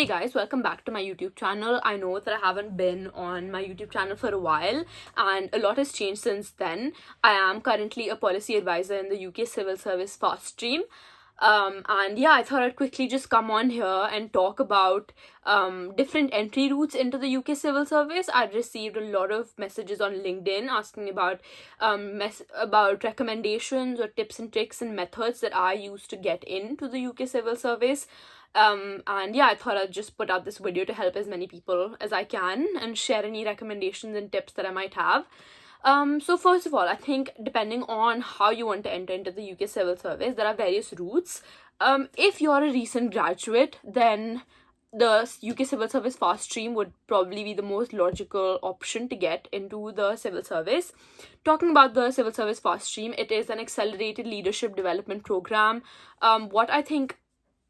Hey guys, welcome back to my YouTube channel. I know that I haven't been on my YouTube channel for a while and a lot has changed since then. I am currently a policy advisor in the UK Civil Service Fast Stream. And yeah, I thought I'd quickly just come on here and talk about different entry routes into the UK Civil Service. I'd received a lot of messages on LinkedIn asking about about recommendations or tips and tricks and methods that I use to get into the UK Civil Service. And yeah, I thought I'd just put out this video to help as many people as I can and share any recommendations and tips that I might have. So first of all, I think depending on how you want to enter into the UK Civil Service, there are various routes. If you're a recent graduate, then the UK Civil Service Fast Stream would probably be the most logical option to get into the civil service. Talking about the Civil Service Fast Stream, it is an accelerated leadership development program. What I think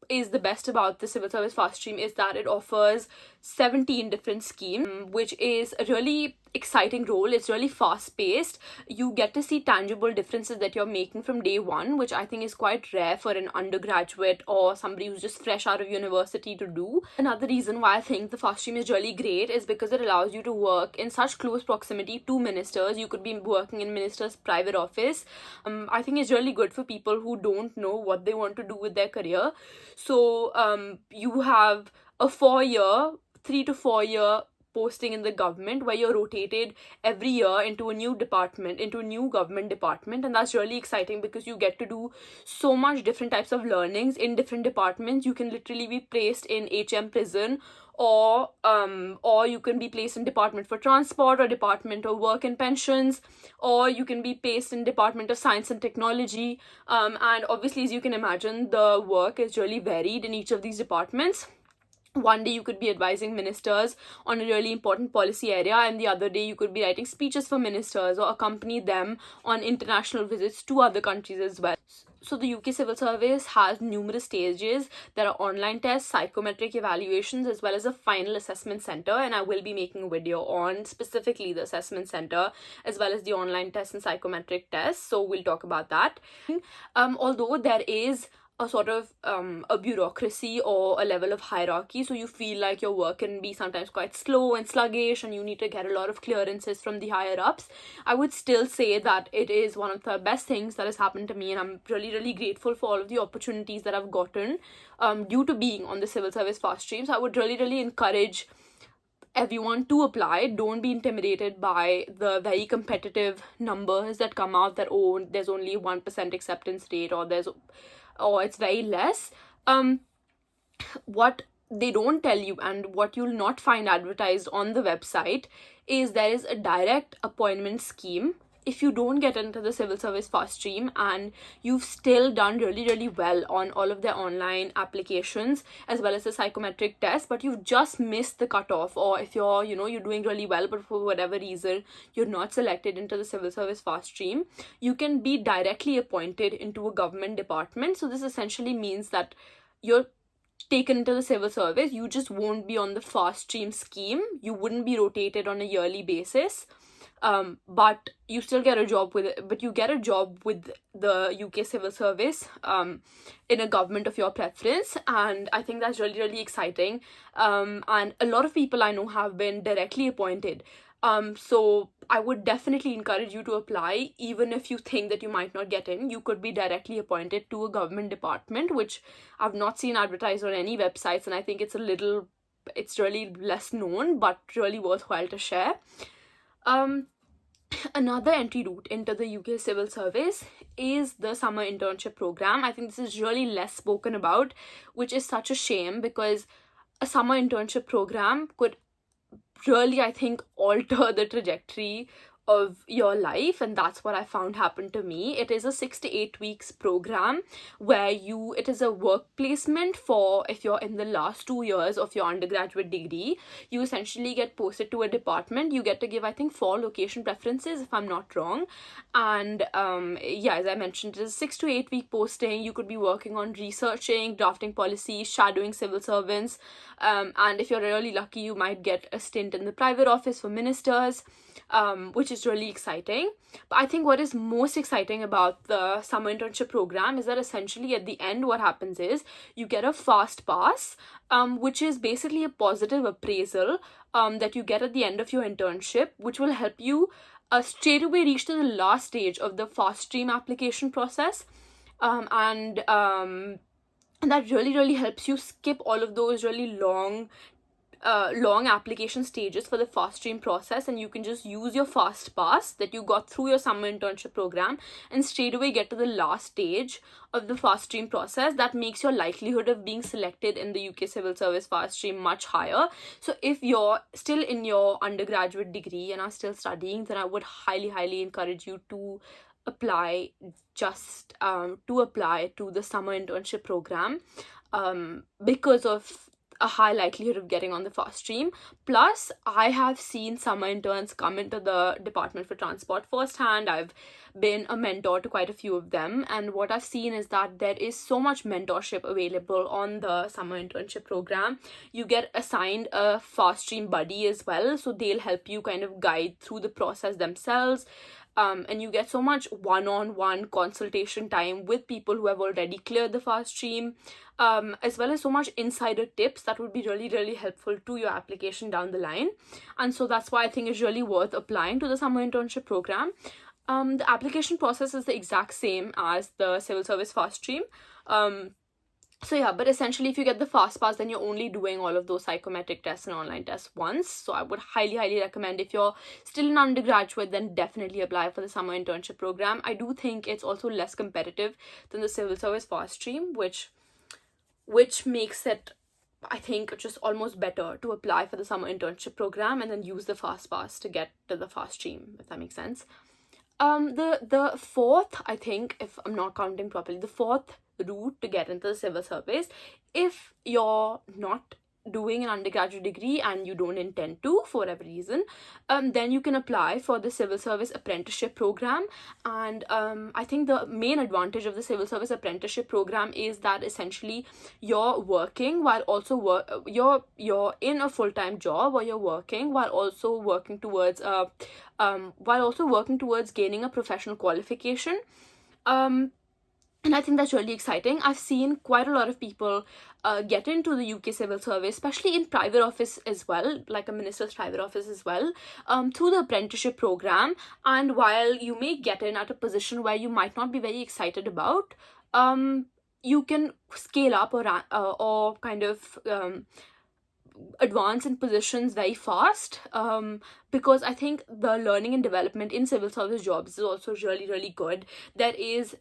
is the best about the Civil Service Fast Stream is that it offers 17 different schemes, which is a really exciting role. It's really fast paced. You get to see tangible differences that you're making from day one, which I think is quite rare for an undergraduate or somebody who's just fresh out of university to do. Another reason why I think the Fast Stream is really great is because it allows you to work in such close proximity to ministers. You could be working in minister's private office. I think it's really good for people who don't know what they want to do with their career. So you have a 3 to 4 year posting in the government where you're rotated every year into a new department, into a new government department, and that's really exciting because you get to do so much different types of learnings in different departments. You can literally be placed in HM prison, or you can be placed in Department for Transport or Department of Work and Pensions, or you can be placed in Department of Science and Technology, and obviously, as you can imagine, the work is really varied in each of these departments. One day you could be advising ministers on a really important policy area, and the other day you could be writing speeches for ministers or accompany them on international visits to other countries as well. So the UK Civil Service has numerous stages. There are online tests, psychometric evaluations, as well as a final assessment center, and I will be making a video on specifically the assessment center as well as the online tests and psychometric tests, so we'll talk about that. Although there is a sort of a bureaucracy or a level of hierarchy, so you feel like your work can be sometimes quite slow and sluggish and you need to get a lot of clearances from the higher ups, I would still say that it is one of the best things that has happened to me, and I'm really grateful for all of the opportunities that I've gotten due to being on the Civil Service Fast Stream. So I would really encourage everyone to apply. Don't be intimidated by the very competitive numbers that come out that, oh, there's only 1% acceptance rate, or it's very less. What they don't tell you and what you'll not find advertised on the website is there is a direct appointment scheme. If you don't get into the Civil Service Fast Stream and you've still done really well on all of their online applications as well as the psychometric test, but you've just missed the cutoff, or if you're doing really well but for whatever reason you're not selected into the Civil Service Fast Stream, you can be directly appointed into a government department. So this essentially means that you're taken into the civil service. You just won't be on the Fast Stream scheme. You wouldn't be rotated on a yearly basis. But you still get a job with the UK Civil Service in a government of your preference, and I think that's really exciting. And a lot of people I know have been directly appointed. So I would definitely encourage you to apply. Even if you think that you might not get in, you could be directly appointed to a government department, which I've not seen advertised on any websites, and I think it's really less known but really worthwhile to share. Another entry route into the UK Civil Service is the summer internship program. I think this is really less spoken about, which is such a shame because a summer internship program could really, I think, alter the trajectory of your life, and that's what I found happened to me. It is a 6 to 8 weeks program where it is a work placement for, if you're in the last 2 years of your undergraduate degree, you essentially get posted to a department. You get to give, I think, 4 location preferences if I'm not wrong, and as I mentioned, it is a 6 to 8 week posting. You could be working on researching, drafting policies, shadowing civil servants, and if you're really lucky you might get a stint in the private office for ministers, which is is really exciting. But I think what is most exciting about the summer internship program is that essentially at the end, what happens is you get a fast pass, which is basically a positive appraisal that you get at the end of your internship, which will help you straight away reach to the last stage of the fast stream application process. And that really helps you skip all of those really long application stages for the fast stream process, and you can just use your fast pass that you got through your summer internship program and straight away get to the last stage of the fast stream process. That makes your likelihood of being selected in the UK Civil Service fast stream much higher. So if you're still in your undergraduate degree and are still studying, then I would highly encourage you to apply to the summer internship program, because of a high likelihood of getting on the fast stream. Plus, I have seen summer interns come into the Department for Transport firsthand. I've been a mentor to quite a few of them, and what I've seen is that there is so much mentorship available on the summer internship program. You get assigned a fast stream buddy as well, so they'll help you kind of guide through the process themselves. And you get so much one-on-one consultation time with people who have already cleared the fast stream, as well as so much insider tips that would be really helpful to your application down the line. And so that's why I think it's really worth applying to the summer internship program. The application process is the exact same as the civil service fast stream. So yeah, but essentially if you get the fast pass, then you're only doing all of those psychometric tests and online tests once. So I would highly recommend, if you're still an undergraduate, then definitely apply for the summer internship program. I do think it's also less competitive than the civil service fast stream, which makes it, I think, just almost better to apply for the summer internship program and then use the fast pass to get to the fast stream, if that makes sense. The fourth, I think, if I'm not counting properly, the fourth route to get into the civil service, if you're not doing an undergraduate degree and you don't intend to for whatever reason, then you can apply for the civil service apprenticeship program. And I think the main advantage of the civil service apprenticeship program is that essentially you're working while also you're in a full-time job, or you're working while also working towards gaining a professional qualification. And I think that's really exciting. I've seen quite a lot of people get into the UK civil service, especially in private office as well, like a minister's private office as well, through the apprenticeship program. And while you may get in at a position where you might not be very excited about, you can scale up or kind of advance in positions very fast, because I think the learning and development in civil service jobs is also really good. There is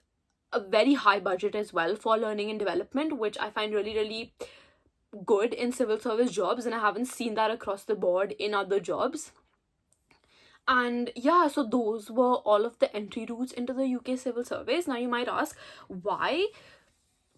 a very high budget as well for learning and development, which I find really good in civil service jobs, and I haven't seen that across the board in other jobs. And yeah, so those were all of the entry routes into the UK civil service. Now you might ask, why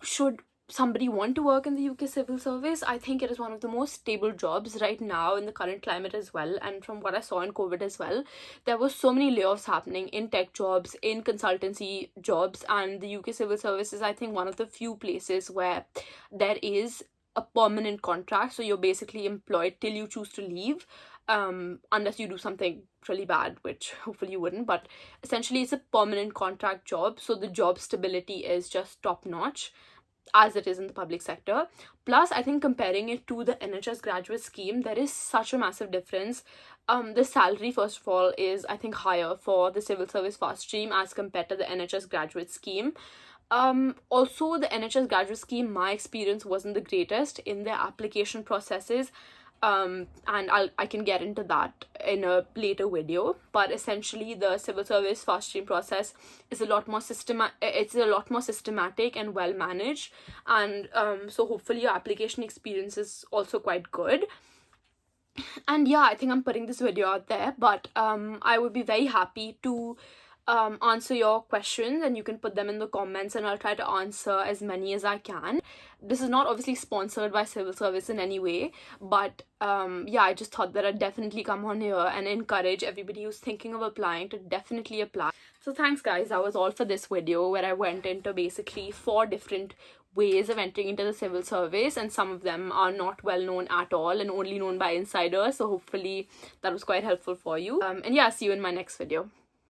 should somebody want to work in the UK civil service? I think it is one of the most stable jobs right now in the current climate as well, and from what I saw in COVID as well, there were so many layoffs happening in tech jobs, in consultancy jobs, and the UK civil service is, I think, one of the few places where there is a permanent contract. So you're basically employed till you choose to leave, unless you do something really bad, which hopefully you wouldn't, but essentially it's a permanent contract job, so the job stability is just top notch, as it is in the public sector. Plus, I think comparing it to the NHS graduate scheme, there is such a massive difference. The salary, first of all, is, I think, higher for the civil service fast stream as compared to the NHS graduate scheme. Also, the NHS graduate scheme, my experience wasn't the greatest in their application processes. And I can get into that in a later video, but essentially the civil service fast stream process is a lot more systematic and well managed, and so hopefully your application experience is also quite good. And yeah, I think I'm putting this video out there, but I would be very happy to answer your questions, and you can put them in the comments and I'll try to answer as many as I can. This is not obviously sponsored by civil service in any way, but yeah, I just thought that I'd definitely come on here and encourage everybody who's thinking of applying to definitely apply. So thanks guys, that was all for this video, where I went into basically 4 different ways of entering into the civil service, and some of them are not well known at all and only known by insiders. So hopefully that was quite helpful for you. And yeah, see you in my next video.